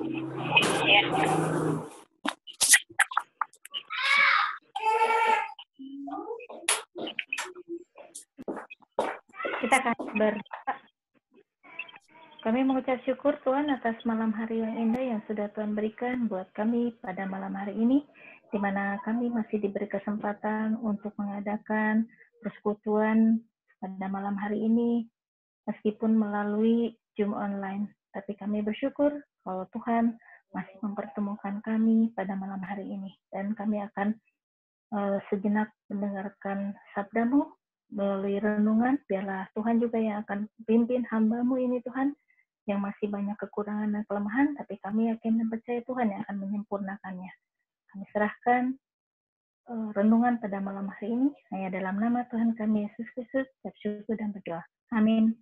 Kita akan berdoa. Kami mengucap syukur Tuhan atas malam hari yang indah yang sudah Tuhan berikan buat kami pada malam hari ini, di mana kami masih diberi kesempatan untuk mengadakan persekutuan pada malam hari ini, meskipun melalui Zoom online. Tapi kami bersyukur kalau Tuhan masih mempertemukan kami pada malam hari ini. Dan kami akan sejenak mendengarkan sabda-Mu melalui renungan. Biarlah Tuhan juga yang akan pimpin hamba-Mu ini Tuhan, yang masih banyak kekurangan dan kelemahan, tapi kami yakin dan percaya Tuhan yang akan menyempurnakannya. Kami serahkan renungan pada malam hari ini, hanya dalam nama Tuhan kami Yesus Kristus, bersyukur dan berdoa. Amin.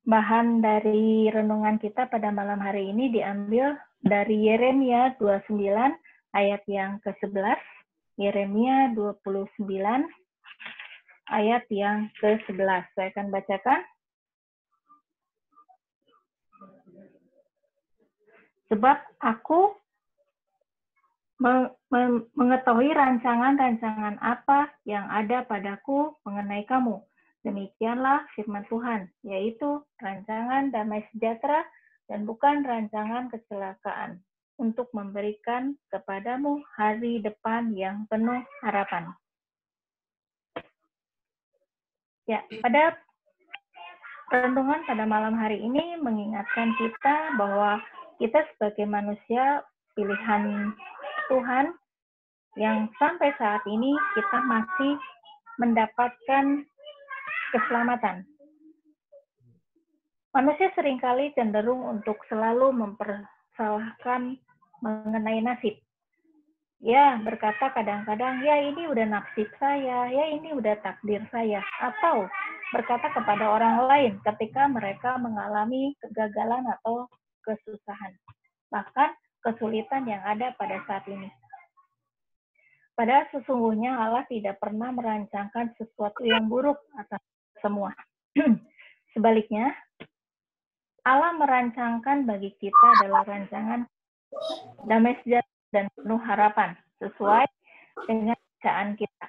Bahan dari renungan kita pada malam hari ini diambil dari Yeremia 29 ayat yang ke-11, Yeremia 29 ayat yang ke-11. Saya akan bacakan. Sebab aku mengetahui rancangan-rancangan apa yang ada padaku mengenai kamu. Demikianlah firman Tuhan, yaitu rancangan damai sejahtera dan bukan rancangan kecelakaan, untuk memberikan kepadamu hari depan yang penuh harapan. Ya, pada renungan pada malam hari ini mengingatkan kita bahwa kita sebagai manusia pilihan Tuhan yang sampai saat ini kita masih mendapatkan keselamatan. Manusia seringkali cenderung untuk selalu mempersalahkan mengenai nasib. Ya, berkata kadang-kadang, ya ini udah nasib saya, ya ini udah takdir saya. Atau berkata kepada orang lain ketika mereka mengalami kegagalan atau kesusahan. Bahkan kesulitan yang ada pada saat ini. Padahal sesungguhnya Allah tidak pernah merancangkan sesuatu yang buruk atas semua. Sebaliknya, Allah merancangkan bagi kita adalah rancangan damai sejahtera dan penuh harapan, sesuai dengan bacaan kita.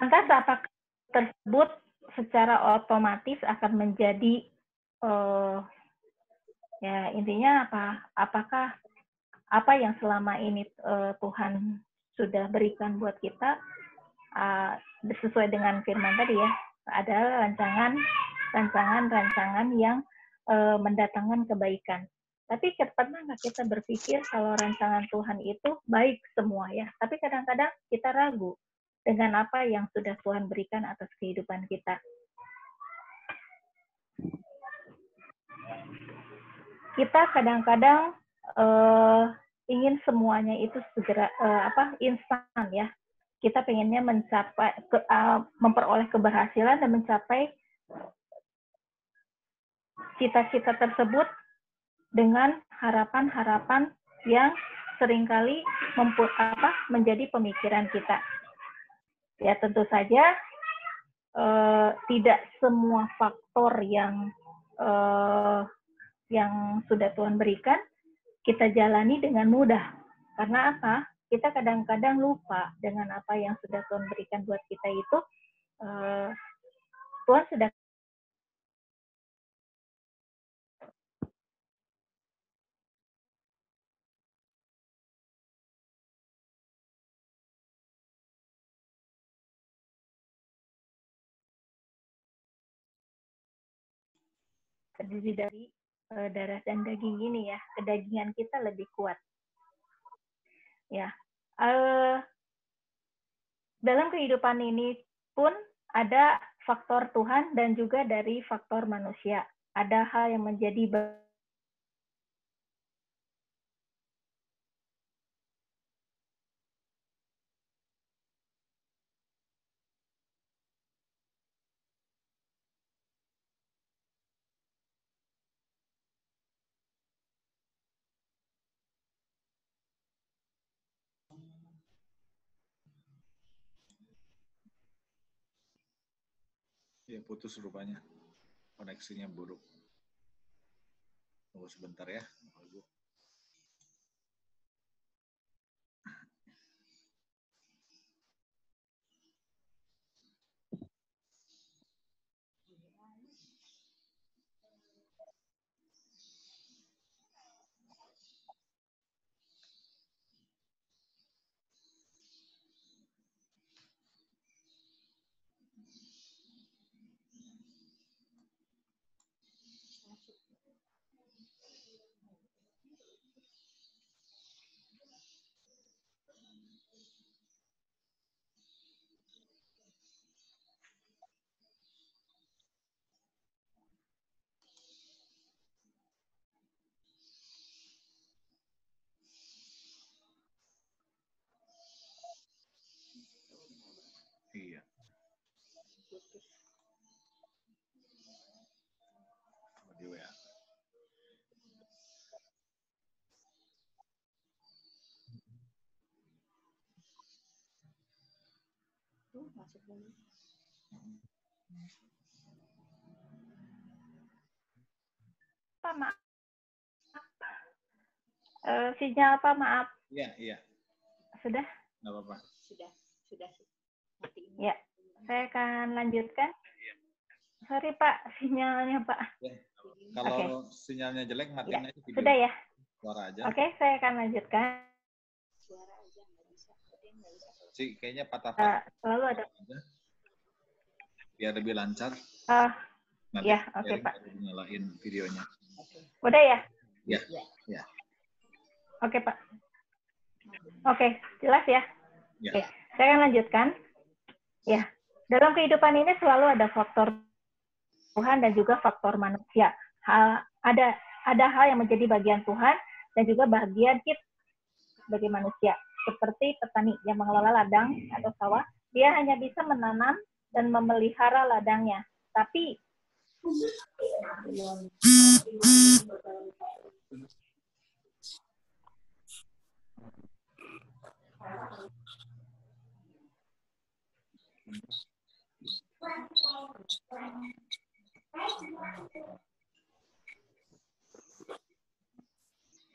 Lantas apakah tersebut secara otomatis akan menjadi, ya intinya apa? Apakah apa yang selama ini Tuhan sudah berikan buat kita sesuai dengan firman tadi ya, adalah rancangan yang mendatangkan kebaikan. Tapi pernah nggak kita berpikir kalau rancangan Tuhan itu baik semua ya? Tapi kadang-kadang kita ragu dengan apa yang sudah Tuhan berikan atas kehidupan kita. Kita kadang-kadang ingin semuanya itu segera instan ya. Kita pengennya mencapai memperoleh keberhasilan dan mencapai cita-cita tersebut dengan harapan-harapan yang seringkali menjadi pemikiran kita. Ya tentu saja tidak semua faktor yang sudah Tuhan berikan kita jalani dengan mudah. Karena apa? Kita kadang-kadang lupa dengan apa yang sudah Tuhan berikan buat kita itu. Tuhan sudah terdiri dari darah dan daging ini ya. Kedagingan kita lebih kuat. Ya. Dalam kehidupan ini pun ada faktor Tuhan dan juga dari faktor manusia. Ada hal yang menjadi Ya putus rupanya, koneksinya buruk. Tunggu sebentar ya, Ibu. Iya. Di WA. Masuk dulu. Pak, maaf. Sinyal Pak, maaf. Iya. Sudah? Nggak apa-apa. Sudah. Matiin. Ya, saya akan lanjutkan. Sorry Pak, sinyalnya Pak. Ya. Kalau sinyalnya jelek, matiin aja video. Sudah ya? Suara aja. Oke, saya akan lanjutkan. Suara aja nggak bisa. Kayaknya patah-patah. Lalu ada. Biar lebih lancar. Nanti ya, oke Pak. Nyalain videonya. Udah ya? Ya. Oke Pak. Oke, jelas ya? Ya. Oke, saya akan lanjutkan. Ya, dalam kehidupan ini selalu ada faktor Tuhan dan juga faktor manusia. Ada hal yang menjadi bagian Tuhan dan juga bagian kita sebagai manusia. Seperti petani yang mengelola ladang atau sawah, dia hanya bisa menanam dan memelihara ladangnya. Tapi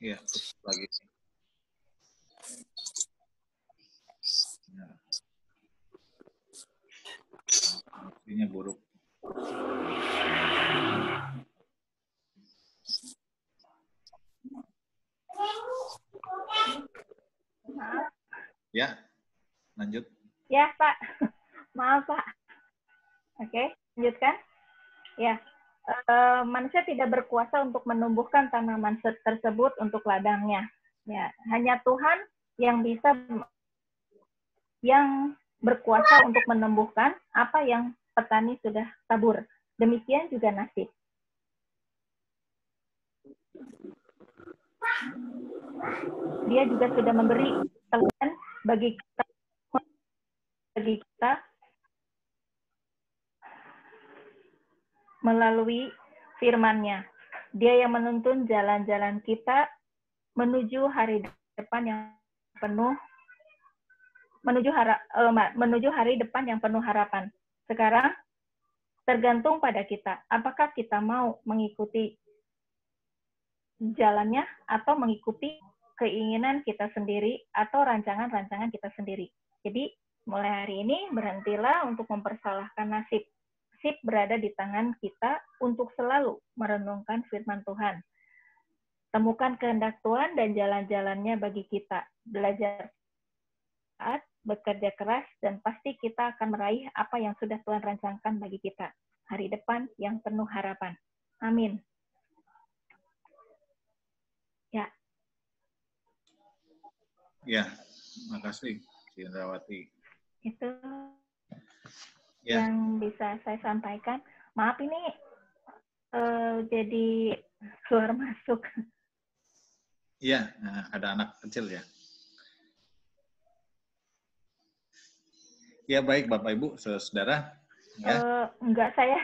Iya, lagi. Ini buruk. maaf. Ya, lanjut. Ya Pak, maaf Pak. Oke, lanjutkan. Ya, manusia tidak berkuasa untuk menumbuhkan tanaman tersebut untuk ladangnya. Ya, hanya Tuhan yang berkuasa untuk menumbuhkan apa yang petani sudah tabur. Demikian juga nasib. Dia juga sudah memberi teladan bagi kita melalui firman-Nya. Dia yang menuntun jalan-jalan kita menuju hari depan yang penuh menuju hari depan yang penuh harapan. Sekarang tergantung pada kita. Apakah kita mau mengikuti jalannya atau mengikuti keinginan kita sendiri atau rancangan-rancangan kita sendiri. Jadi mulai hari ini berhentilah untuk mempersalahkan nasib. Nasib berada di tangan kita untuk selalu merenungkan firman Tuhan. Temukan kehendak Tuhan dan jalan-jalannya bagi kita. Belajar taat, bekerja keras, dan pasti kita akan meraih apa yang sudah Tuhan rancangkan bagi kita. Hari depan yang penuh harapan. Amin. Ya. Ya, makasih, Cindrawati. Itu yang bisa saya sampaikan. Maaf ini jadi keluar masuk. Iya, ada anak kecil ya. Ya baik Bapak Ibu, saudara. Ya. Enggak, saya.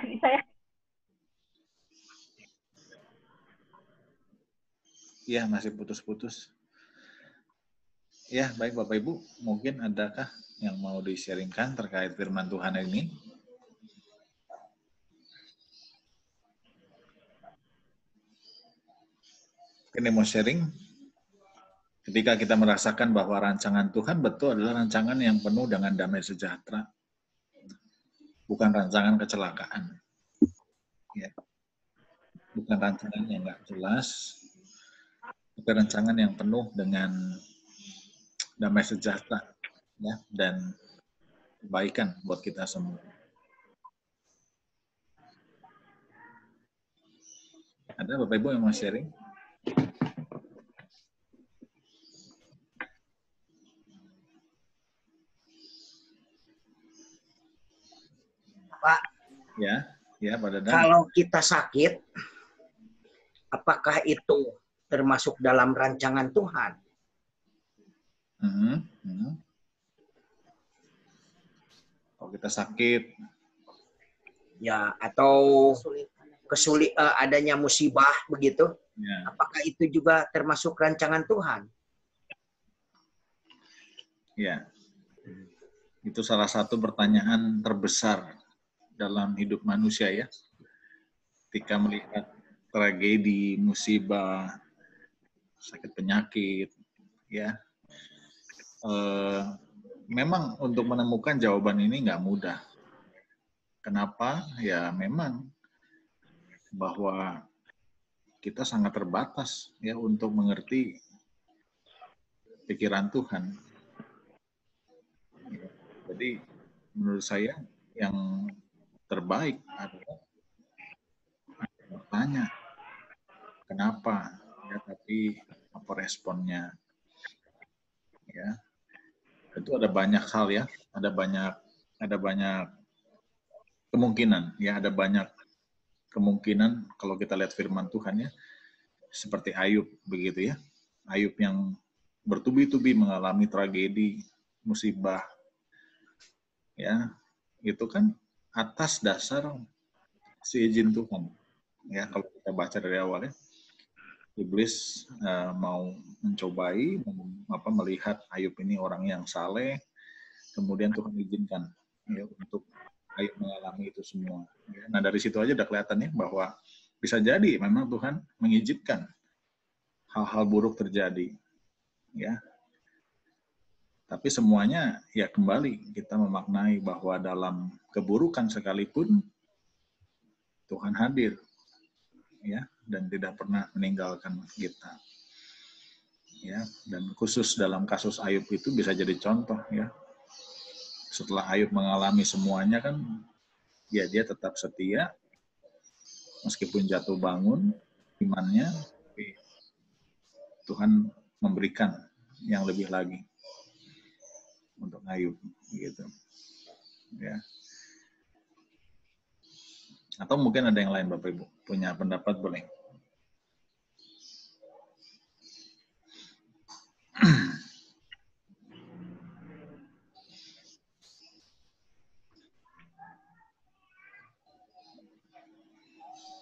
Iya, masih putus-putus. Ya, baik Bapak Ibu, mungkin adakah yang mau di-sharingkan terkait firman Tuhan ini? Ini mau sharing, ketika kita merasakan bahwa rancangan Tuhan betul adalah rancangan yang penuh dengan damai sejahtera, bukan rancangan kecelakaan. Ya. Bukan rancangan yang nggak jelas, tapi rancangan yang penuh dengan damai sejahtera, ya, dan kebaikan buat kita semua. Ada Bapak Ibu yang mau sharing? Pak, Ya, Pak Dadang. kalau kita sakit, apakah itu termasuk dalam rancangan Tuhan? Kalau kita sakit, Ya, atau adanya musibah begitu, ya, apakah itu juga termasuk rancangan Tuhan? ya, itu salah satu pertanyaan terbesar dalam hidup manusia, ya. Ketika melihat tragedi, musibah, sakit penyakit, ya. Memang untuk menemukan jawaban ini nggak mudah. Kenapa? Ya memang bahwa kita sangat terbatas ya untuk mengerti pikiran Tuhan. Jadi menurut saya yang terbaik adalah bertanya kenapa, ya, tapi apa responnya, ya. Itu ada banyak hal, ya, ada banyak kemungkinan, ya, ada banyak kemungkinan kalau kita lihat firman Tuhan, ya, seperti Ayub begitu, ya. Ayub yang bertubi-tubi mengalami tragedi, musibah, ya, itu kan atas dasar seizin Tuhan, ya. Kalau kita baca dari awal, ya, iblis mau mencobai, melihat Ayub ini orang yang saleh, kemudian Tuhan izinkan, ya, untuk Ayub mengalami itu semua. Ya. Nah dari situ aja udah kelihatan, ya, bahwa bisa jadi memang Tuhan mengizinkan hal-hal buruk terjadi, ya. Tapi semuanya ya kembali kita memaknai bahwa dalam keburukan sekalipun Tuhan hadir, ya, dan tidak pernah meninggalkan kita, ya. Dan khusus dalam kasus Ayub itu bisa jadi contoh, ya. Setelah Ayub mengalami semuanya kan, ya dia tetap setia meskipun jatuh bangun imannya, tapi Tuhan memberikan yang lebih lagi untuk Ayub, gitu, ya. Atau mungkin ada yang lain Bapak Ibu punya pendapat, boleh.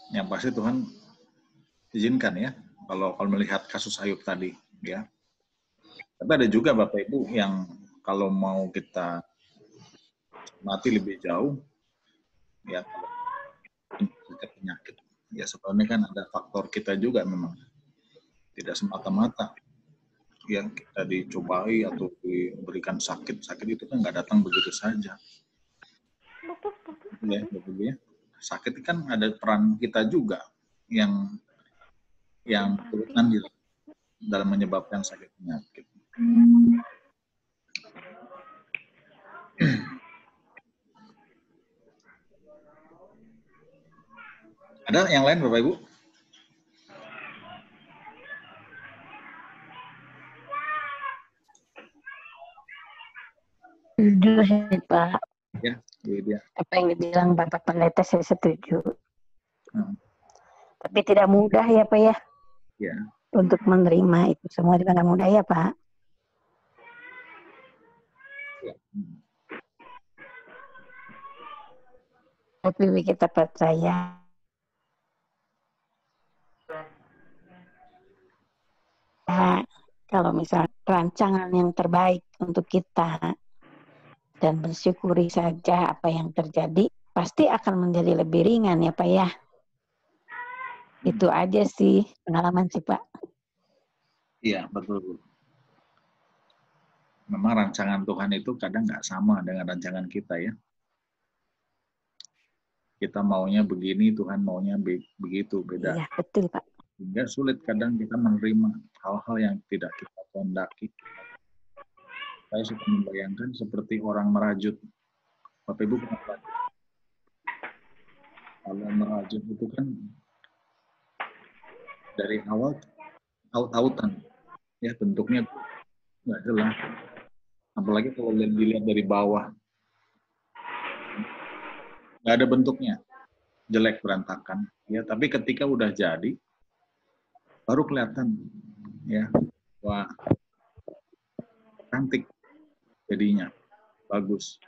Yang pasti Tuhan izinkan, ya, kalau melihat kasus Ayub tadi, ya. Tapi ada juga Bapak Ibu yang kalau mau kita mati lebih jauh, ya, penyakit, ya, sebenarnya kan ada faktor kita juga, memang tidak semata-mata yang kita dicobai atau diberikan sakit itu kan nggak datang begitu saja, ya, Bapak Ibu, ya. Sakit kan ada peran kita juga yang turut andil dalam menyebabkan sakit penyakit. Ada yang lain Bapak Ibu? Setuju sih Pak. Ya, dia. Apa yang dibilang Bapak Pendeta saya setuju. Tapi tidak mudah ya Pak, ya. Ya. Untuk menerima itu semua tidak mudah ya Pak. Ya. Tapi kita percaya kalau misalnya rancangan yang terbaik untuk kita dan bersyukuri saja apa yang terjadi, pasti akan menjadi lebih ringan ya Pak, ya. Itu aja sih pengalaman sih Pak. Iya, betul. Memang rancangan Tuhan itu kadang nggak sama dengan rancangan kita ya. Kita maunya begini, Tuhan maunya begitu, beda. Iya, betul Pak. Sehingga sulit kadang kita menerima hal-hal yang tidak kita kehendaki. Saya suka membayangkan seperti orang merajut. Bapak Ibu pernah merajut? Kalau merajut itu kan dari awal aut-autan, ya bentuknya nggak jelas. Apalagi kalau dilihat dari bawah, nggak ada bentuknya, jelek berantakan. Ya, tapi ketika udah jadi, baru kelihatan, ya, wah cantik jadinya, bagus.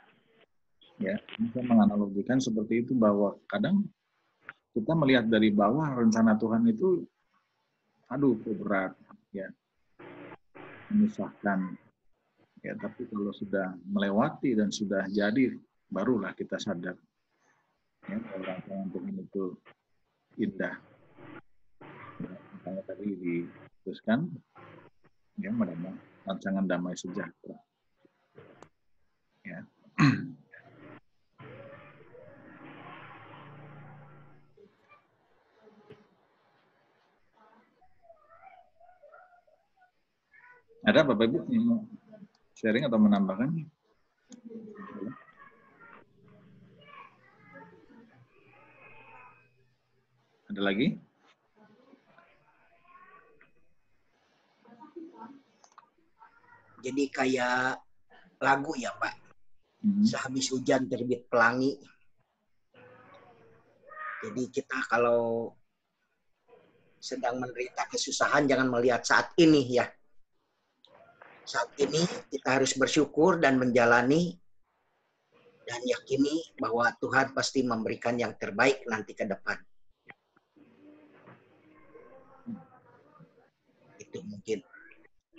Ya, ini saya menganalogikan seperti itu bahwa kadang kita melihat dari bawah rencana Tuhan itu, aduh berat, ya, menyusahkan. Ya, tapi kalau sudah melewati dan sudah jadi, barulah kita sadar. Ya, kalau rancangan Tuhan itu indah. Ya, makanya tadi diteruskan, ya, menambah rancangan damai sejahtera. Ya. Ada Bapak Ibu yang mau sharing atau menambahkan? Ada lagi? Jadi kayak lagu ya Pak. Sehabis hujan terbit pelangi. Jadi kita kalau sedang menderita kesusahan jangan melihat saat ini ya. Saat ini kita harus bersyukur dan menjalani dan yakini bahwa Tuhan pasti memberikan yang terbaik nanti ke depan. Itu mungkin.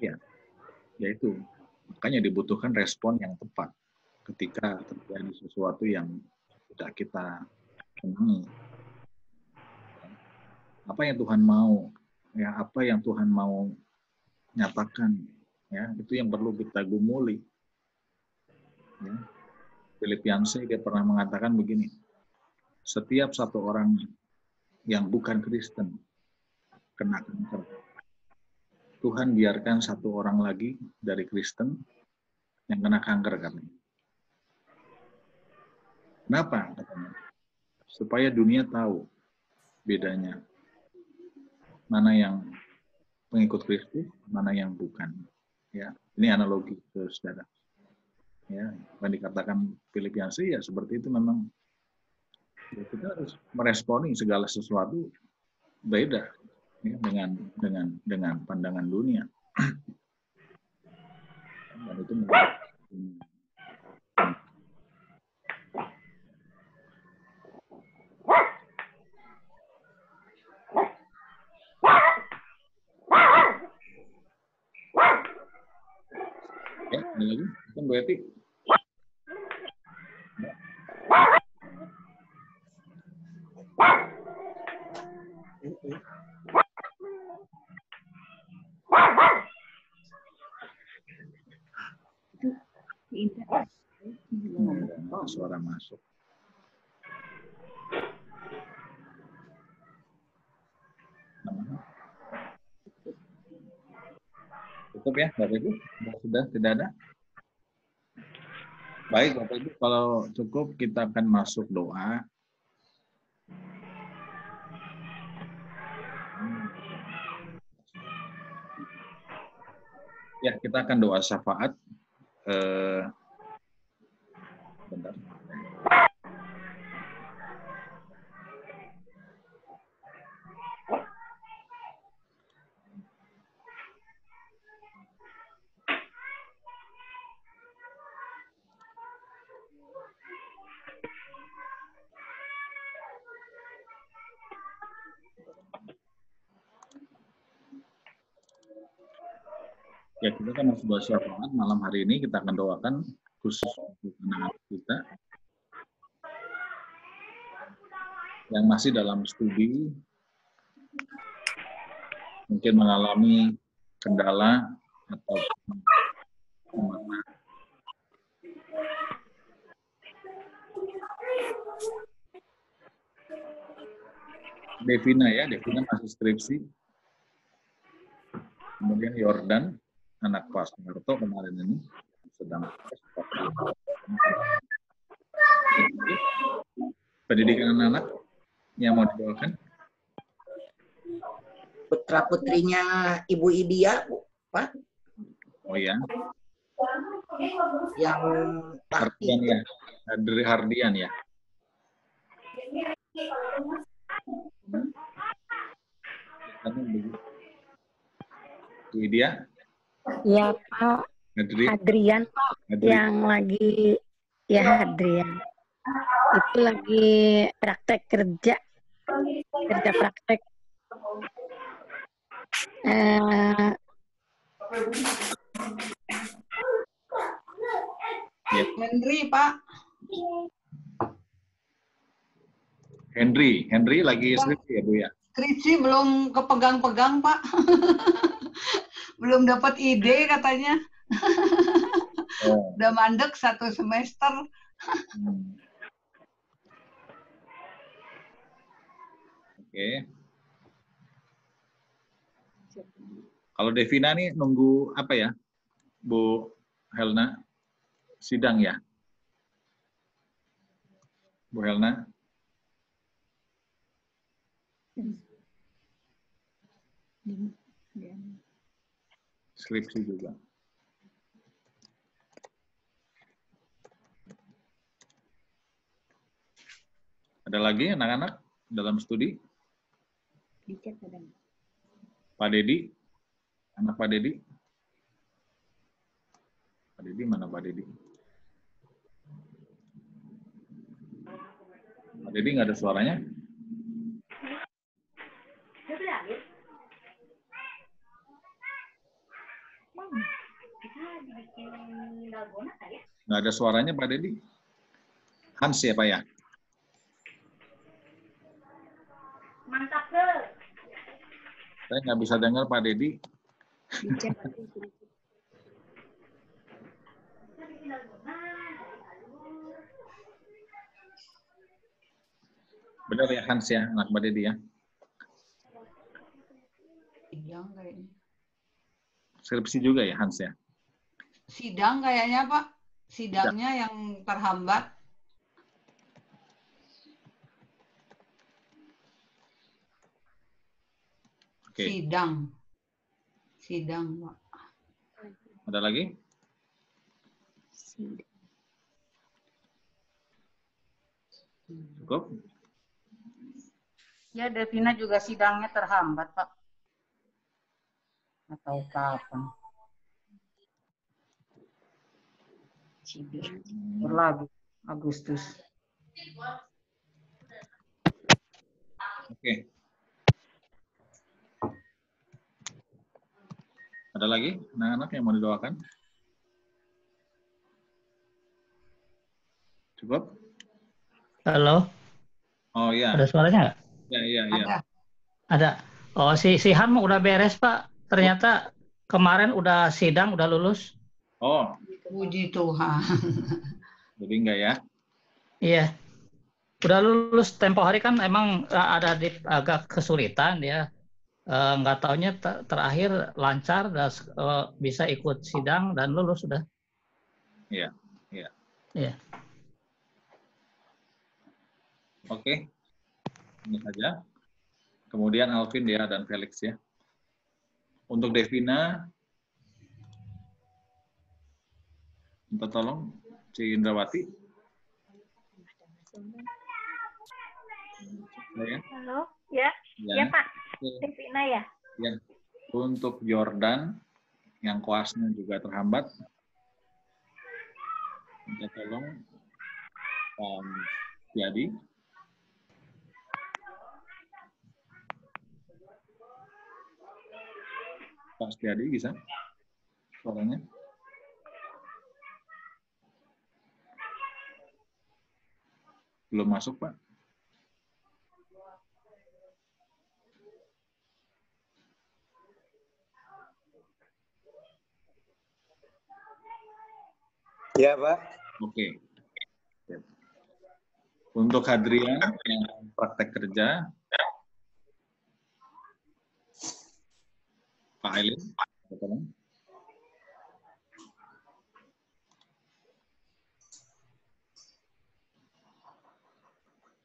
Ya, yaitu. Makanya dibutuhkan respon yang tepat ketika terjadi sesuatu yang tidak kita senangi. Apa yang Tuhan mau? Ya, apa yang Tuhan mau nyatakan? Ya, itu yang perlu kita gumuli. Ya. Filipianse dia pernah mengatakan begini, setiap satu orang yang bukan Kristen kena kanker, Tuhan biarkan satu orang lagi dari Kristen yang kena kanker katanya. Kenapa? Katanya. Supaya dunia tahu bedanya. Mana yang pengikut Kristus, mana yang bukan. Ya, ini analogi ke saudara. Ya, yang dikatakan Filipianse ya seperti itu memang. Ya, kita harus meresponi segala sesuatu beda ya, dengan pandangan dunia. Dan itu ya, ini lagi kan Bu Eti. Suara masuk. Cukup ya Bapak Ibu? Sudah tidak ada? Baik Bapak Ibu, kalau cukup kita akan masuk doa. Ya, kita akan doa syafaat. Bentar. Ya, kita kan masuk doa syafaat malam hari ini, kita akan doakan khusus untuk anak-anak kita yang masih dalam studi, mungkin mengalami kendala atau kemana. Devina ya, Devina masih skripsi. Kemudian Yordan, anak Pak Soeharto kemarin ini sedang pendidikan anak yang mau dibawakan. Putra putrinya Ibu Idia, Bu, Pak, Oh ya, yang Hardian ya, dari Hardian ya. Bu Idia, Ya Pak, Hadrian, Hadrian Pak, yang lagi, ya Hadrian. Itu lagi praktek kerja praktek. Ya. Henry, Pak. Henry lagi skripsi ya Bu ya? Skripsi belum kepegang-pegang, Pak. Belum dapat ide katanya. Oh. Udah mandek 1 semester. Oke. Kalau Devina nih nunggu apa ya, Bu Helna? Sidang ya? Bu Helna? Skripsi juga. Ada lagi anak-anak dalam studi? Pak Dedi? Anak Pak Dedi? Pak Dedi mana Pak Dedi? Pak Dedi nggak ada suaranya? Nggak ada suaranya Pak Dedi? Hans ya Pak ya? Mantap, Bro. Saya nggak bisa dengar Pak Dedi. Benar ya Hans ya, anak Pak Dedi ya? Sidang kayaknya. Skripsi juga ya Hans ya? Sidang kayaknya, Pak. Sidangnya yang terhambat. Oke. Sidang, Pak. Ada lagi? Cukup? Ya, Devina juga sidangnya terhambat, Pak. Atau kapan? Sidang berlalu Agustus. Oke. Ada lagi anak-anak yang mau didoakan? Cukup? Halo, Oh ya. ada suaranya nggak? Ya. Ada. Oh, si Ham udah beres, Pak. Ternyata kemarin udah sidang, udah lulus. Oh, Puji Tuhan. jadi enggak ya? Iya. Udah lulus. Tempo hari kan emang ada agak kesulitan ya. Nggak taunya terakhir lancar, dan bisa ikut sidang dan lulus sudah. Iya. Iya. Oke. Ini saja. Kemudian Alvin ya dan Felix ya. Untuk Devina, minta tolong si Indrawati. Ya. Halo, ya? Ya, Pak. Devina ya? Ya. Untuk Jordan, yang koasnya juga terhambat, minta tolong Pak Yadi. Pak Setiadi bisa suaranya? Belum masuk, Pak. Ya, Pak. Oke. Untuk Hadrian yang praktek kerja, Pak Aileen.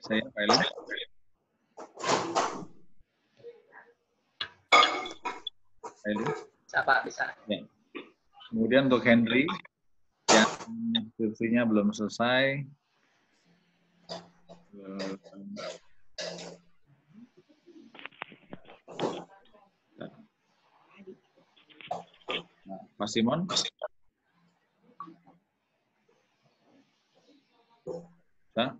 Saya Pak Aileen. Siapa bisa? Ya. Kemudian untuk Henry yang skripsinya belum selesai. Nah, Pak Simon. Nah,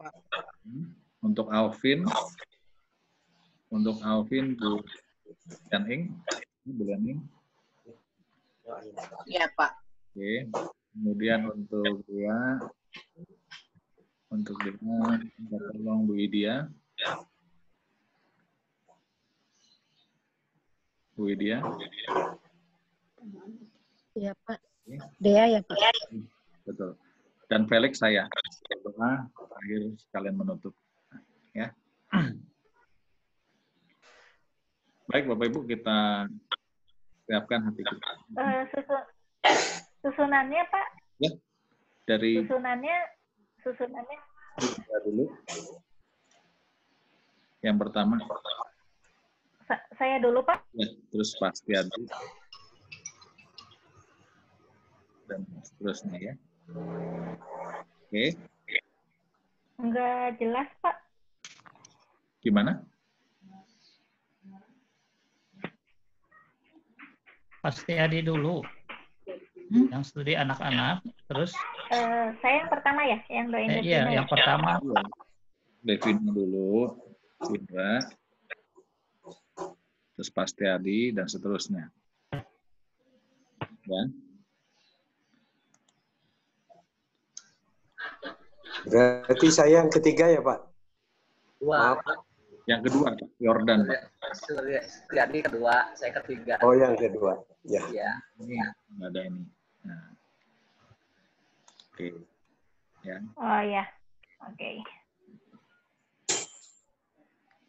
untuk Alvin Bu Yaning. Iya, Pak. Oke. Kemudian untuk dia, minta tolong Bu Idia. Bu Idia. Iya, Pak. Dea ya, Pak. Betul. Dan Felix saya. Doa akhir sekalian menutup. Ya. Baik, Bapak Ibu, kita siapkan hati kita. Susunannya, Pak? Ya. Dari Susunannya dulu. Yang pertama. Saya dulu, Pak. Ya, terus Pak Setiadi. Dan seterusnya ya. Oke. Enggak jelas, Pak. Gimana? Pasti Adi dulu. Yang studi anak-anak, terus Saya yang pertama ya, yang doain Devina. iya, yang pertama Devina dulu, Indra, terus Pasti Adi, dan seterusnya. Ya. Berarti saya yang ketiga ya, Pak? dua. Maaf. Yang kedua, Pak, Yordan. Adi kedua, saya ketiga. Oh, yang kedua. Ya. Iya. Ini nggak ada ini. Nah. Oke. Ya. Oh ya, oke.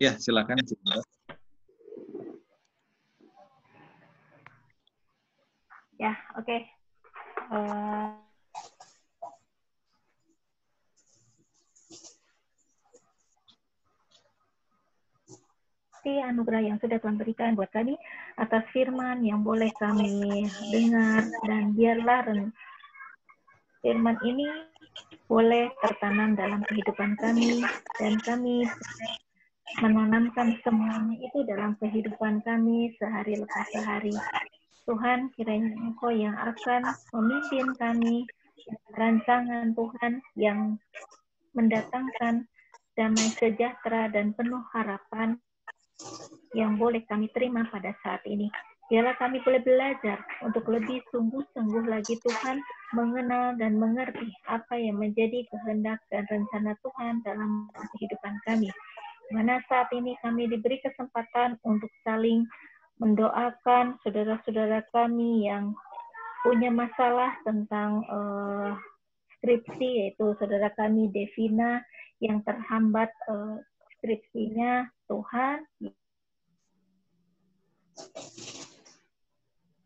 Ya, silakan. Ya, oke. Anugerah yang sudah Tuhan berikan buat kami atas firman yang boleh kami dengar, dan biarlah firman ini boleh tertanam dalam kehidupan kami, dan kami menanamkan semuanya itu dalam kehidupan kami sehari lepas sehari. Tuhan, kiranya Engkau yang akan memimpin kami, rancangan Tuhan yang mendatangkan damai sejahtera dan penuh harapan yang boleh kami terima pada saat ini. Biarlah kami boleh belajar untuk lebih sungguh-sungguh lagi Tuhan, mengenal dan mengerti apa yang menjadi kehendak dan rencana Tuhan dalam kehidupan kami. Mana saat ini kami diberi kesempatan untuk saling mendoakan saudara-saudara kami yang punya masalah tentang skripsi, yaitu saudara kami Devina yang terhambat skripsinya. Tuhan,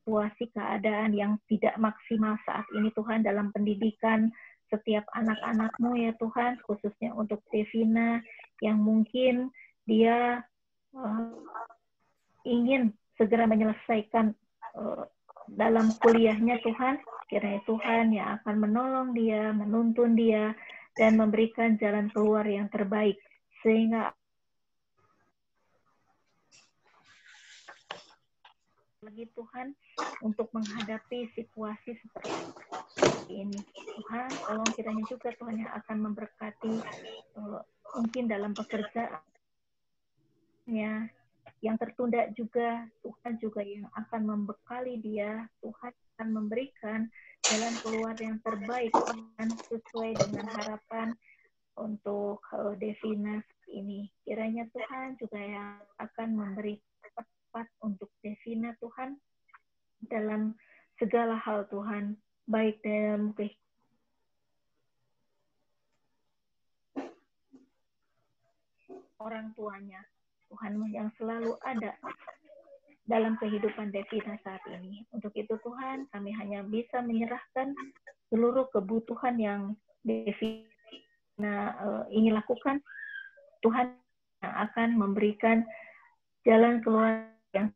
situasi keadaan yang tidak maksimal saat ini Tuhan dalam pendidikan setiap anak-anak-Mu ya Tuhan, khususnya untuk Devina yang mungkin dia ingin segera menyelesaikan dalam kuliahnya Tuhan. Kiranya Tuhan yang akan menolong dia, menuntun dia, dan memberikan jalan keluar yang terbaik, sehingga lagi Tuhan untuk menghadapi situasi seperti ini. Tuhan, tolong kiranya juga Tuhan yang akan memberkati mungkin dalam pekerjaannya yang tertunda juga, Tuhan juga yang akan membekali dia. Tuhan akan memberikan jalan keluar yang terbaik Tuhan, sesuai dengan harapan untuk Devina ini. Kiranya Tuhan juga yang akan memberi tepat untuk Devina Tuhan dalam segala hal Tuhan, baik dalam orang tuanya. Tuhan yang selalu ada dalam kehidupan Devina saat ini. Untuk itu Tuhan, kami hanya bisa menyerahkan seluruh kebutuhan yang Devina ingin lakukan. Tuhan yang akan memberikan jalan keluar yang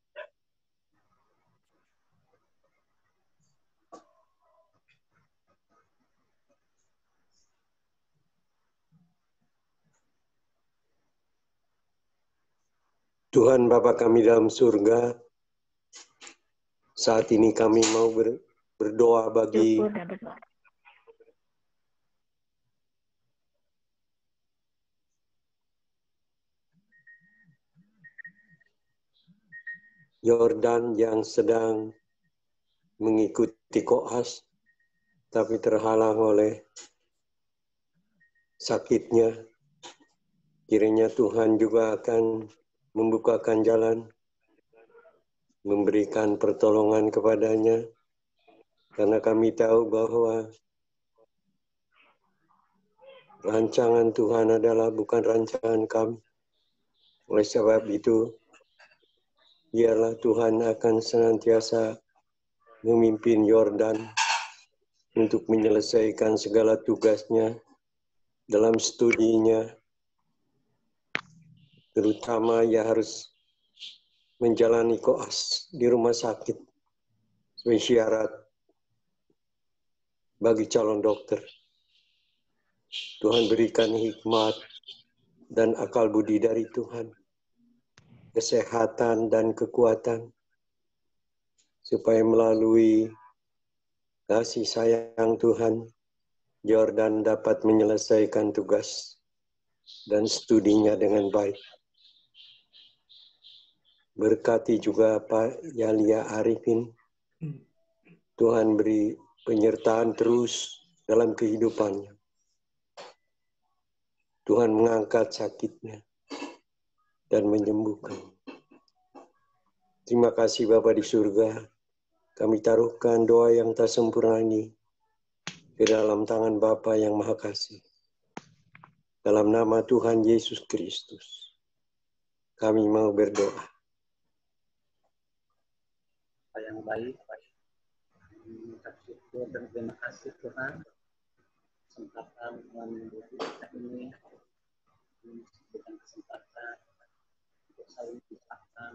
Tuhan Bapa kami dalam surga, saat ini kami mau berdoa bagi syukur dan berdoa. Yordan yang sedang mengikuti koas, tapi terhalang oleh sakitnya. Kiranya Tuhan juga akan membukakan jalan, memberikan pertolongan kepadanya, karena kami tahu bahwa rancangan Tuhan adalah bukan rancangan kami. Oleh sebab itu, biarlah Tuhan akan senantiasa memimpin Yordan untuk menyelesaikan segala tugasnya dalam studinya. Terutama ia harus menjalani koas di rumah sakit sebagai syarat bagi calon dokter. Tuhan berikan hikmat dan akal budi dari Tuhan, kesehatan dan kekuatan, supaya melalui kasih sayang Tuhan, Yordan dapat menyelesaikan tugas dan studinya dengan baik. Berkati juga Pak Yalia Arifin. Tuhan beri penyertaan terus dalam kehidupannya. Tuhan mengangkat sakitnya dan menyembuhkan. Terima kasih Bapa di surga. Kami taruhkan doa yang tak sempurna ini ke dalam tangan Bapa yang Maha Kasih. Dalam nama Tuhan Yesus Kristus, kami mau berdoa. Yang baik, mengucap syukur dan terima kasih Tuhan kesempatan menghadiri kita ini, memberikan kesempatan untuk saling mengucapkan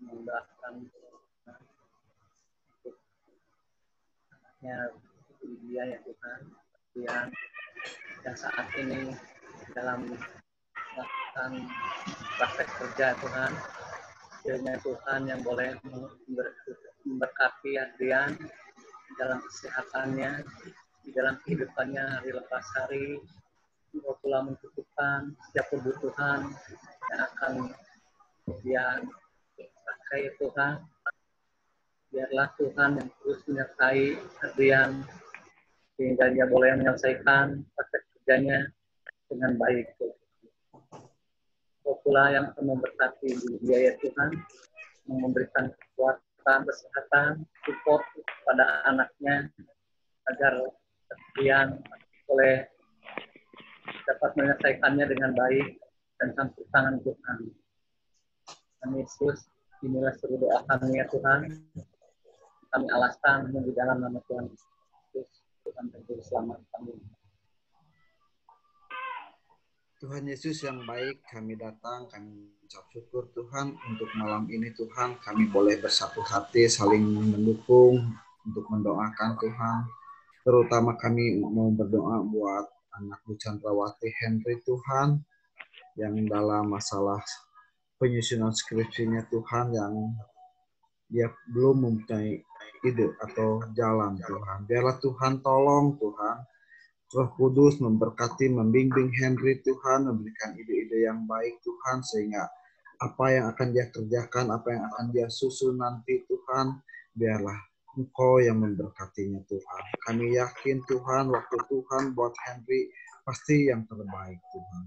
mendoakan untuk anaknya Lydia ya Tuhan, yang saat ini dalam melakukan praktek kerja Tuhan. Kiranya Tuhan yang boleh memberkati Adrian dalam kesehatannya, di dalam kehidupannya hari lepas hari, Roh pula mencukupkan setiap kebutuhan yang akan dia pakai Tuhan. Biarlah Tuhan yang terus menyertai Adrian sehingga dia boleh menyelesaikan praktek kerjanya dengan baik. Roh pula yang akan memberkati dia ya Tuhan, memberikan kekuatan, kesehatan, support pada anaknya agar Adrian boleh dapat menyelesaikannya dengan baik dan campur tangan Tuhan. Tuhan Yesus, inilah seluruh doa kami ya Tuhan. Kami alaskan di dalam nama Tuhan Yesus, Tuhan dan Juru Selamat kami. Tuhan Yesus yang baik, kami datang, kami mengucap syukur Tuhan untuk malam ini Tuhan. Kami boleh bersatu hati, saling mendukung untuk mendoakan Tuhan. Terutama kami mau berdoa buat anak Bu Chandrawati Henry Tuhan, yang dalam masalah penyusunan skripsinya Tuhan, yang dia belum mempunyai ide atau jalan Tuhan. Biarlah Tuhan tolong Tuhan. Roh Kudus memberkati, membimbing Henry Tuhan, memberikan ide-ide yang baik Tuhan, sehingga apa yang akan dia kerjakan, apa yang akan dia susun nanti Tuhan, biarlah Engkau yang memberkatinya Tuhan. Kami yakin Tuhan, waktu Tuhan buat Henry pasti yang terbaik Tuhan.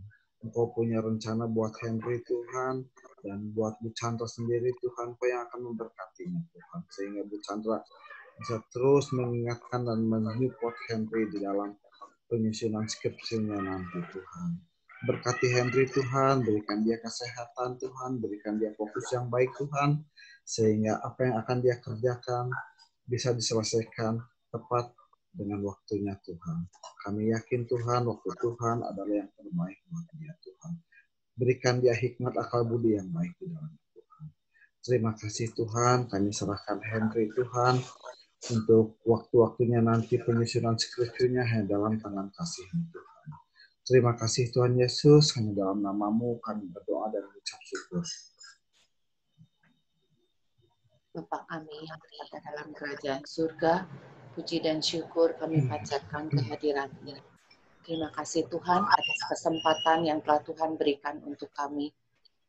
Engkau punya rencana buat Henry Tuhan, dan buat Bu Chandra sendiri Tuhan, Engkau yang akan memberkatinya Tuhan, sehingga Bu Chandra bisa terus mengingatkan dan menyupport Henry di dalam penyusunan skripsinya nanti Tuhan. Berkati Henry Tuhan, berikan dia kesehatan Tuhan, berikan dia fokus yang baik Tuhan, sehingga apa yang akan dia kerjakan bisa diselesaikan tepat dengan waktunya Tuhan. Kami yakin Tuhan, waktu Tuhan adalah yang terbaik buat dia Tuhan. Berikan dia hikmat akal budi yang baik di dalam Tuhan. Terima kasih Tuhan, kami serahkan Henry Tuhan untuk waktu-waktunya nanti penyusunan skripsinya hanya dalam tangan kasih-Mu Tuhan. Terima kasih Tuhan Yesus, hanya dalam nama-Mu kami berdoa dan mengucap syukur. Bapa kami yang berada dalam kerajaan surga, puji dan syukur kami panjatkan kehadiran-Mu. Terima kasih Tuhan atas kesempatan yang telah Tuhan berikan untuk kami.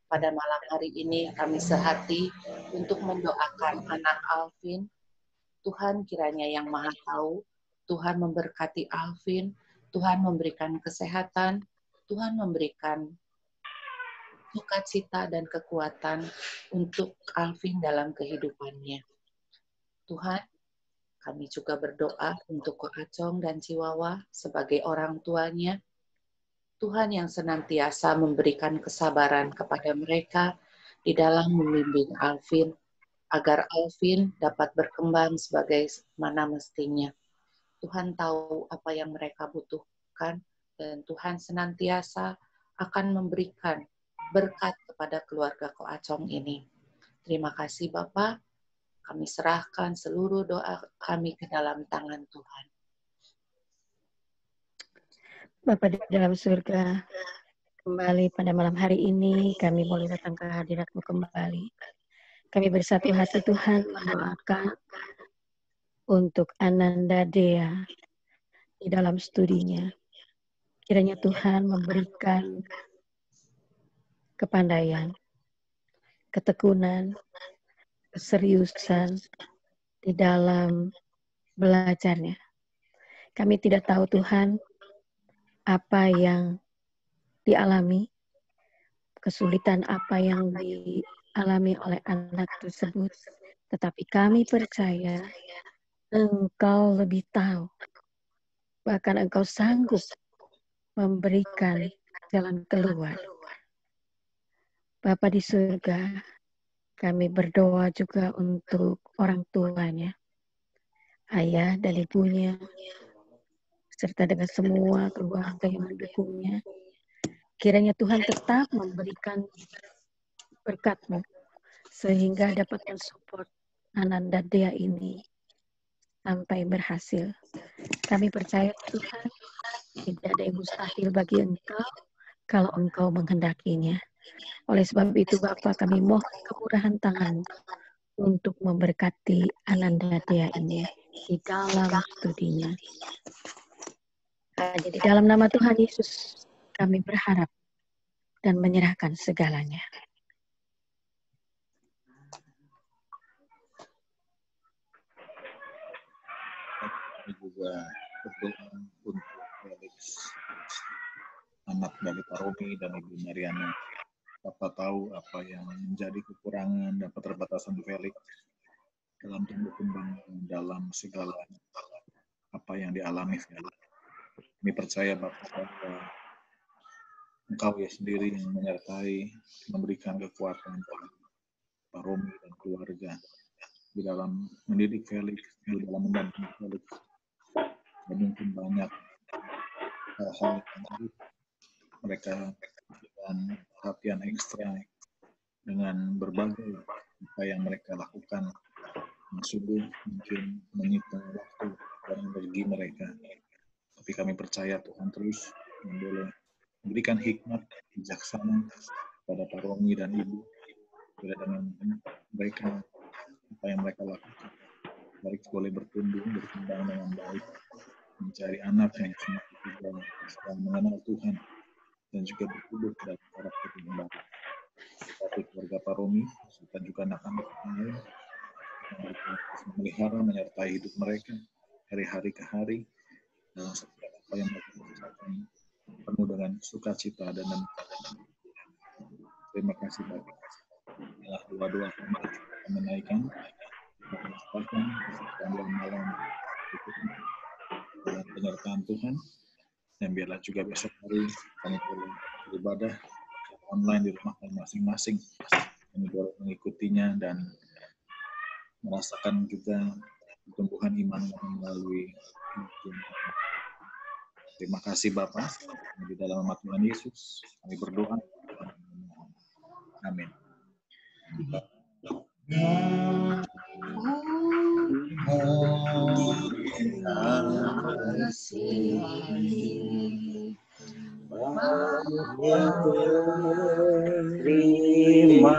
Pada malam hari ini kami sehati untuk mendoakan anak Alvin. Tuhan kiranya yang Maha Tahu, Tuhan memberkati Alvin, Tuhan memberikan kesehatan, Tuhan memberikan sukacita dan kekuatan untuk Alvin dalam kehidupannya. Tuhan, kami juga berdoa untuk Ko Acong dan Chiwawa sebagai orang tuanya. Tuhan yang senantiasa memberikan kesabaran kepada mereka di dalam membimbing Alvin, agar Alvin dapat berkembang sebagai mana mestinya. Tuhan tahu apa yang mereka butuhkan, dan Tuhan senantiasa akan memberikan berkat kepada keluarga Ko Acong ini. Terima kasih Bapa, kami serahkan seluruh doa kami ke dalam tangan Tuhan. Bapa di dalam surga, kembali pada malam hari ini kami boleh datang ke hadirat-Mu kembali. Kami bersatu hati Tuhan mendoakan untuk Ananda Dea di dalam studinya. Kiranya Tuhan memberikan kepandaian, ketekunan, keseriusan di dalam belajarnya. Kami tidak tahu Tuhan apa yang dialami, kesulitan apa yang dialami oleh anak tersebut, tetapi kami percaya Engkau lebih tahu, bahkan Engkau sanggup memberikan jalan keluar. Bapa di surga, kami berdoa juga untuk orang tuanya, ayah dan ibunya, serta dengan semua keluarga yang mendukungnya. Kiranya Tuhan tetap memberikan berkat-Mu, sehingga dapat mensupport Ananda Dea ini sampai berhasil. Kami percaya Tuhan, tidak ada yang mustahil bagi Engkau kalau Engkau menghendakinya. Oleh sebab itu Bapa, kami mohon kemurahan tangan untuk memberkati Ananda Dea ini di dalam studinya. Hanya di dalam nama Tuhan Yesus kami berharap dan menyerahkan segalanya. Juga berdoa untuk Felix, anak dari Pak Romi dan Ibu Mariana. Bapak tahu apa yang menjadi kekurangan dan keterbatasan Felix dalam tumbuh kembang dalam segala apa yang dialami Felix. Kami percaya Bapak bahwa Engkau ya sendiri yang menyertai, memberikan kekuatan bagi Pak Romi dan keluarga di dalam mendidik Felix, di dalam mendampingi Felix. Dan mungkin banyak hal-hal yang harus mereka dengan perhatian ekstra dengan berbagai apa yang mereka lakukan yang sungguh mungkin menyita waktu dan energi mereka. Tapi kami percaya Tuhan terus yang boleh memberikan hikmat bijaksana kepada Pak Romi dan Ibu dengan mereka apa yang mereka lakukan. Baik boleh bertumbuh, berkembang dengan baik, mencari anak yang juga mengenal Tuhan dan juga bertumbuh dalam karakter yang baik. Seperti keluarga Pak Romi, serta juga anak-anak lain yang mereka memelihara, menyertai hidup mereka hari-hari ke hari dalam setiap apa yang mereka lakukan penuh dengan sukacita dan terima kasih Bapak. Inilah doa-doa kami menaikkan dan malam dengan penyertaan Tuhan, dan biarlah juga besok hari kami boleh beribadah online di rumah masing-masing. Kami boleh mengikutinya dan merasakan juga pertumbuhan iman melalui terima kasih Bapa. Di dalam nama Tuhan Yesus kami berdoa. Amin. Terima kasih Bapa di dalam terima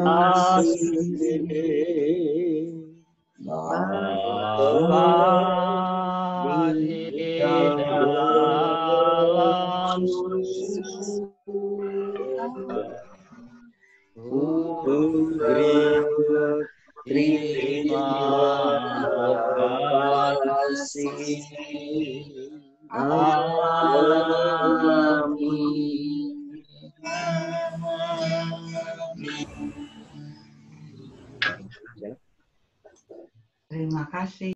kasih. Terima kasih.